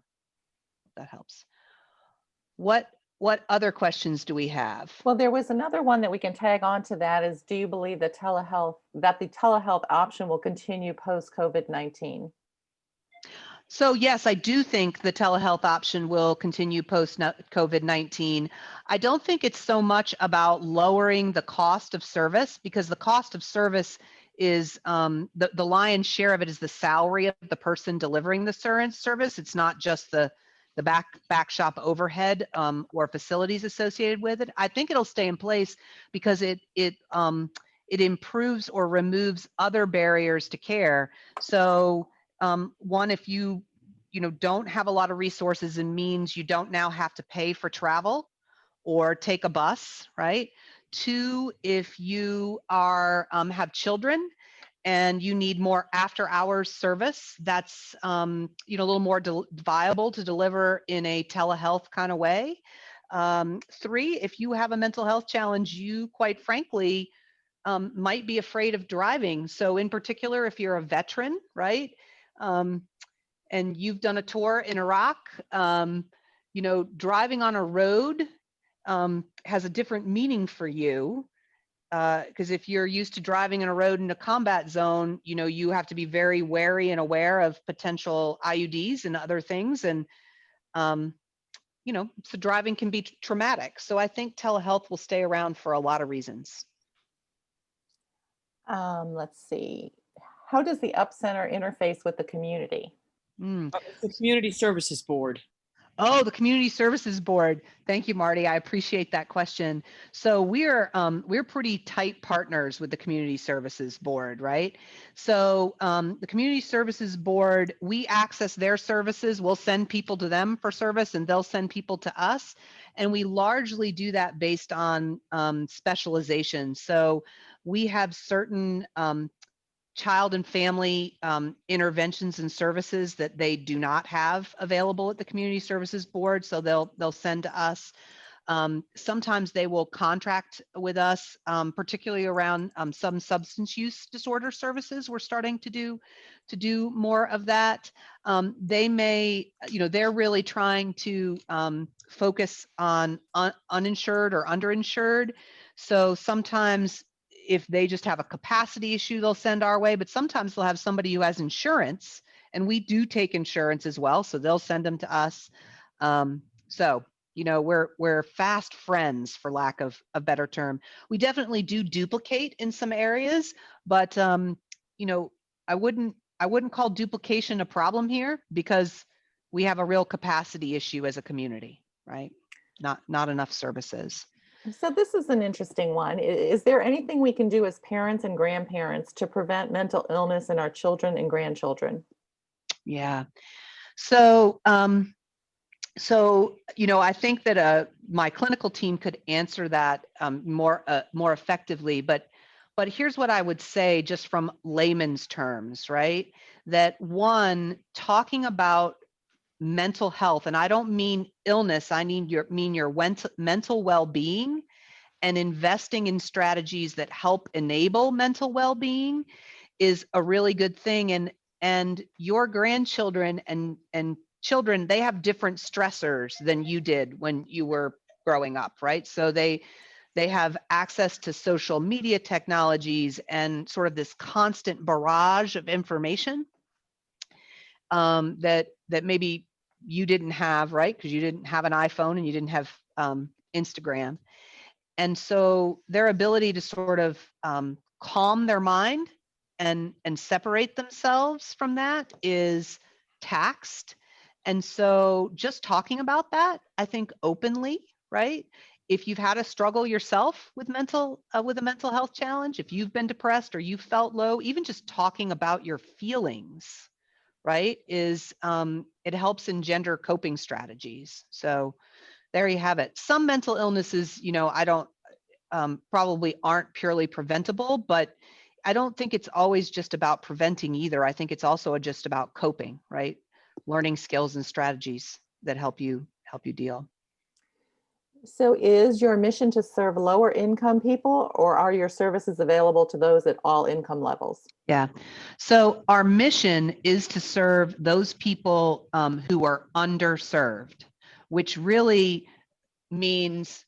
that helps. What other questions do we have? Well, there was another one that we can tag on to that is, do you believe that the telehealth option will continue post COVID-19? So yes, I do think the telehealth option will continue post COVID-19. I don't think it's so much about lowering the cost of service, because the cost of service is the lion's share of it is the salary of the person delivering the service. It's not just the back shop overhead or facilities associated with it. I think it'll stay in place because it improves or removes other barriers to care. So one, if you don't have a lot of resources and means you don't now have to pay for travel or take a bus, right? Two, if you are have children and you need more after hours service, that's a little more viable to deliver in a telehealth kind of way. Three, if you have a mental health challenge, you quite frankly might be afraid of driving. So in particular, if you're a veteran, right? And you've done a tour in Iraq, driving on a road has a different meaning for you. Because if you're used to driving in a road in a combat zone, you have to be very wary and aware of potential IUDs and other things. And, so driving can be traumatic. So I think telehealth will stay around for a lot of reasons. Let's see. How does the Up Center interface with the community? The Community Services Board. Oh, the Community Services Board. Thank you, Marty. I appreciate that question. So we're pretty tight partners with the Community Services Board, right? So the Community Services Board, we access their services. We'll send people to them for service, and they'll send people to us. And we largely do that based on specialization. So we have certain child and family interventions and services that they do not have available at the Community Services Board. So they'll send to us. Sometimes they will contract with us, particularly around some substance use disorder services. We're starting to do more of that. They may, they're really trying to focus on uninsured or underinsured. So sometimes if they just have a capacity issue, they'll send our way, but sometimes they'll have somebody who has insurance, and we do take insurance as well. So they'll send them to us. So, we're fast friends, for lack of a better term. We definitely do duplicate in some areas, but, I wouldn't call duplication a problem here, because we have a real capacity issue as a community, right? Not enough services. So this is an interesting one. Is there anything we can do as parents and grandparents to prevent mental illness in our children and grandchildren? Yeah. So, I think that my clinical team could answer that more effectively. But here's what I would say, just from layman's terms, right? That one, talking about mental health, and I don't mean illness, I mean your mental well-being, and investing in strategies that help enable mental well-being is a really good thing. And your grandchildren and children, they have different stressors than you did when you were growing up, right? So they have access to social media technologies and sort of this constant barrage of information that maybe you didn't have, right? Because you didn't have an iPhone and you didn't have Instagram. And so their ability to sort of calm their mind and separate themselves from that is taxed. And so just talking about that, I think openly, right? If you've had a struggle yourself with a mental health challenge, if you've been depressed or you felt low, even just talking about your feelings, right, is it helps engender coping strategies. So there you have it. Some mental illnesses, I don't probably aren't purely preventable, but I don't think it's always just about preventing either. I think it's also just about coping, right? Learning skills and strategies that help you deal. So is your mission to serve lower income people, or are your services available to those at all income levels? Yeah. So our mission is to serve those people who are underserved, which really means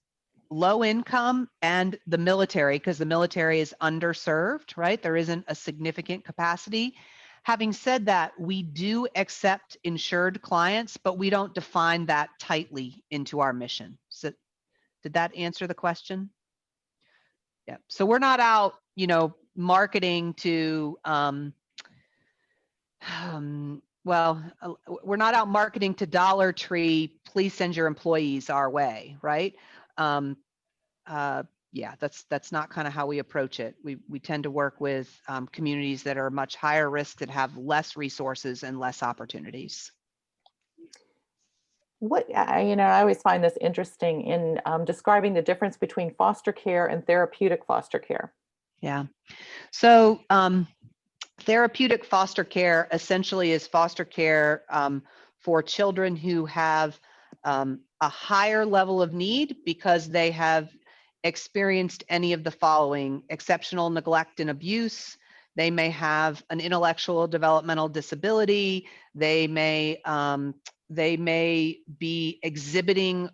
low income and the military, because the military is underserved, right? There isn't a significant capacity. Having said that, we do accept insured clients, but we don't define that tightly into our mission. So did that answer the question? Yeah. So we're not out, marketing to, we're not out marketing to Dollar Tree, please send your employees our way, right? Yeah, that's not kind of how we approach it. We tend to work with communities that are much higher risk, that have less resources and less opportunities. I always find this interesting in describing the difference between foster care and therapeutic foster care. Yeah. So therapeutic foster care essentially is foster care for children who have a higher level of need because they have experienced any of the following: exceptional neglect and abuse. They may have an intellectual developmental disability. They may be exhibiting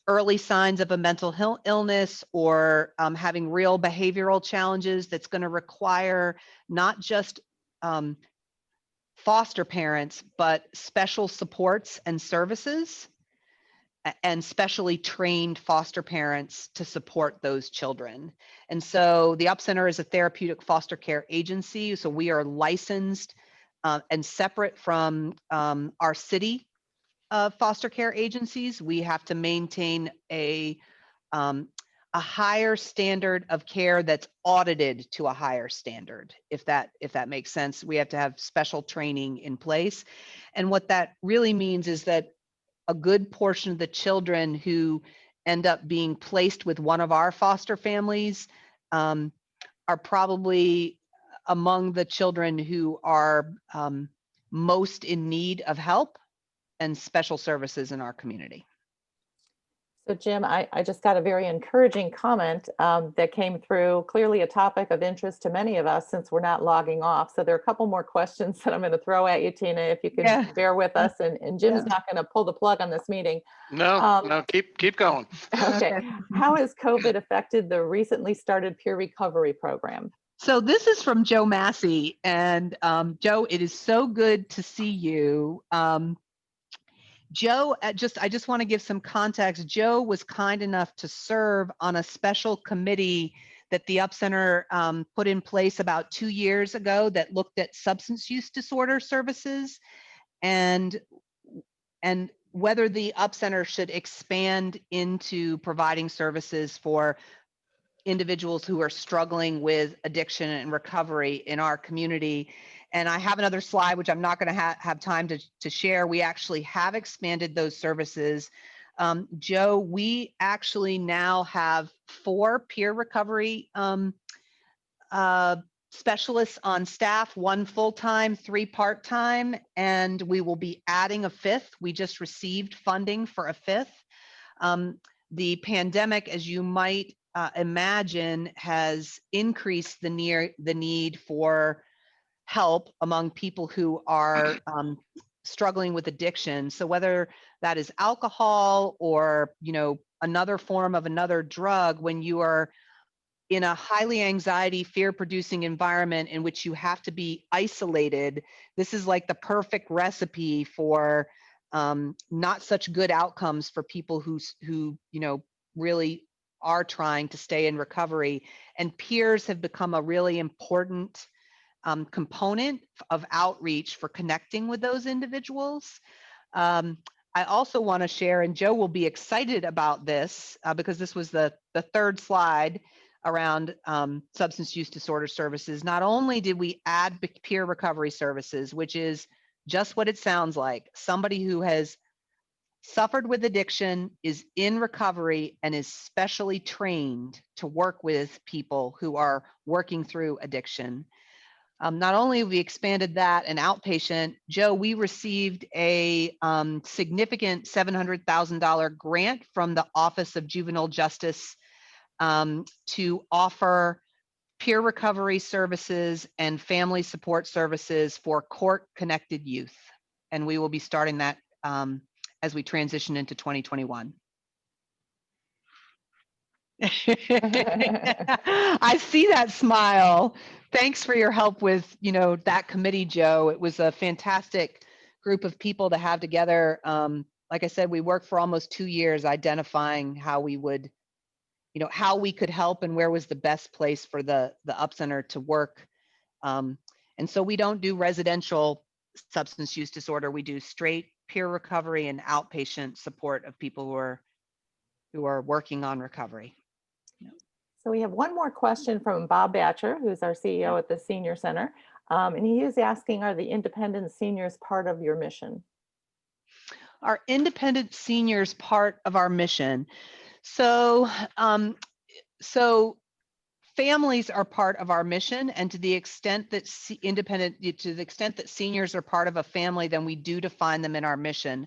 early signs of a mental illness, or having real behavioral challenges that's going to require not just foster parents, but special supports and services, and specially trained foster parents to support those children. And so the UP Center is a therapeutic foster care agency. So we are licensed and separate from our city foster care agencies. We have to maintain a higher standard of care that's audited to a higher standard, if that makes sense. We have to have special training in place. And what that really means is that a good portion of the children who end up being placed with one of our foster families are probably among the children who are most in need of help and special services in our community. So Jim, I just got a very encouraging comment that came through, clearly a topic of interest to many of us since we're not logging off. So there are a couple more questions that I'm going to throw at you, Tina, if you can bear with us. And Jim's not going to pull the plug on this meeting. No, keep going. Okay. How has COVID affected the recently started peer recovery program? So this is from Joe Massey. And Joe, it is so good to see you. Joe, I just want to give some context. Joe was kind enough to serve on a special committee that the UP Center put in place about 2 years ago that looked at substance use disorder services and whether the UP Center should expand into providing services for individuals who are struggling with addiction and recovery in our community. And I have another slide, which I'm not going to have time to share. We actually have expanded those services. Joe, we actually now have 4 peer recovery specialists on staff, 1 full-time, 3 part-time, and we will be adding a 5th. We just received funding for a 5th. The pandemic, as you might imagine, has increased the need for help among people who are struggling with addiction. So whether that is alcohol or another form of another drug, when you are in a highly anxiety, fear-producing environment in which you have to be isolated, this is like the perfect recipe for not such good outcomes for people who really are trying to stay in recovery. And peers have become a really important component of outreach for connecting with those individuals. I also want to share, and Joe will be excited about this because this was the 3rd slide around substance use disorder services. Not only did we add peer recovery services, which is just what it sounds like, somebody who has suffered with addiction, is in recovery, and is specially trained to work with people who are working through addiction. Not only have we expanded that and outpatient, Joe, we received a significant $700,000 grant from the Office of Juvenile Justice to offer peer recovery services and family support services for court-connected youth. And we will be starting that as we transition into 2021. I see that smile. Thanks for your help with, that committee, Joe. It was a fantastic group of people to have together. Like I said, we worked for almost 2 years identifying how we would, how we could help and where was the best place for the UP Center to work. And so we don't do residential substance use disorder. We do straight peer recovery and outpatient support of people who are working on recovery. So we have one more question from Bob Batcher, who's our CEO at the Senior Center. And he is asking, are the independent seniors part of your mission? Are independent seniors part of our mission? So, families are part of our mission, and to the extent that seniors are part of a family, then we do define them in our mission.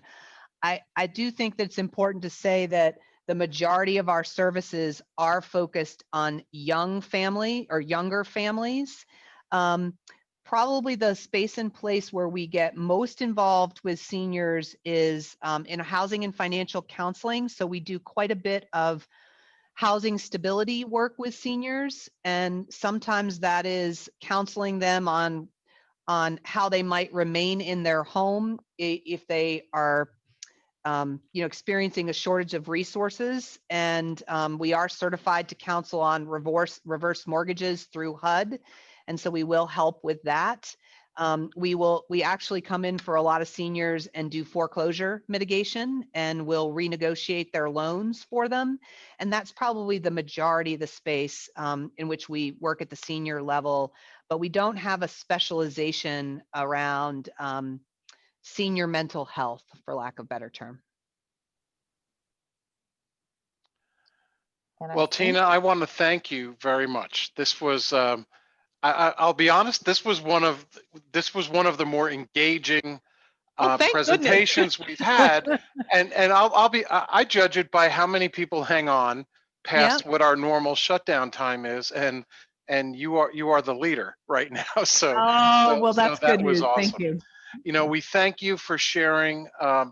I do think that it's important to say that the majority of our services are focused on young family or younger families. Probably the space and place where we get most involved with seniors is in housing and financial counseling. So we do quite a bit of housing stability work with seniors, and sometimes that is counseling them on how they might remain in their home if they are experiencing a shortage of resources. And we are certified to counsel on reverse mortgages through HUD. And so we will help with that. We actually come in for a lot of seniors and do foreclosure mitigation, and we'll renegotiate their loans for them. And that's probably the majority of the space in which we work at the senior level, but we don't have a specialization around senior mental health, for lack of a better term. Well, Tina, I want to thank you very much. This was, I'll be honest, this was one of the more engaging presentations we've had, and I judge it by how many people hang on past what our normal shutdown time is, and you are the leader right now. So, that's that good was news. awesome. Thank you. We thank you for sharing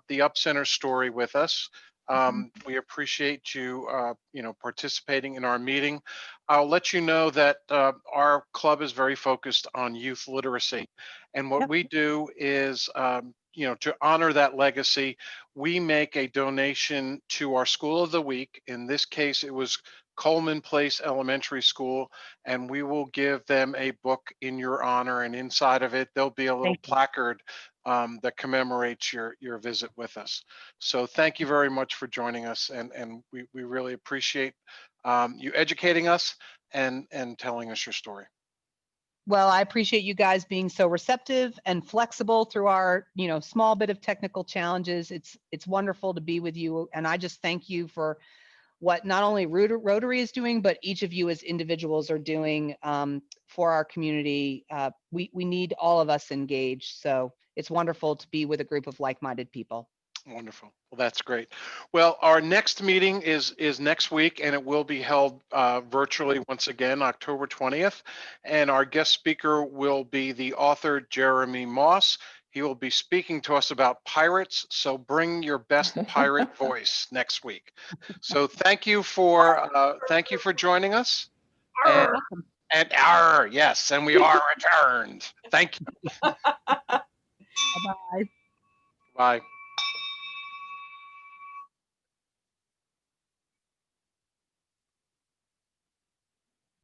the UP Center story with us. We appreciate you, participating in our meeting. I'll let you know that our club is very focused on youth literacy, and what we do is, to honor that legacy, we make a donation to our school of the week. In this case, it was Coleman Place Elementary School, and we will give them a book in your honor, and inside of it there'll be a little placard that commemorates your visit with us. So thank you very much for joining us, and we really appreciate you educating us and telling us your story. Well, I appreciate you guys being so receptive and flexible through our, small bit of technical challenges. It's wonderful to be with you, and I just thank you for what not only Rotary is doing, but each of you as individuals are doing for our community. We need all of us engaged. So it's wonderful to be with a group of like-minded people. Wonderful. Well, that's great. Well, our next meeting is next week, and it will be held virtually once again, October 20th. And our guest speaker will be the author, Jeremy Moss. He will be speaking to us about pirates. So bring your best pirate voice next week. So thank you for joining us. And yes, and we are returned. Thank you. Bye-bye. Bye.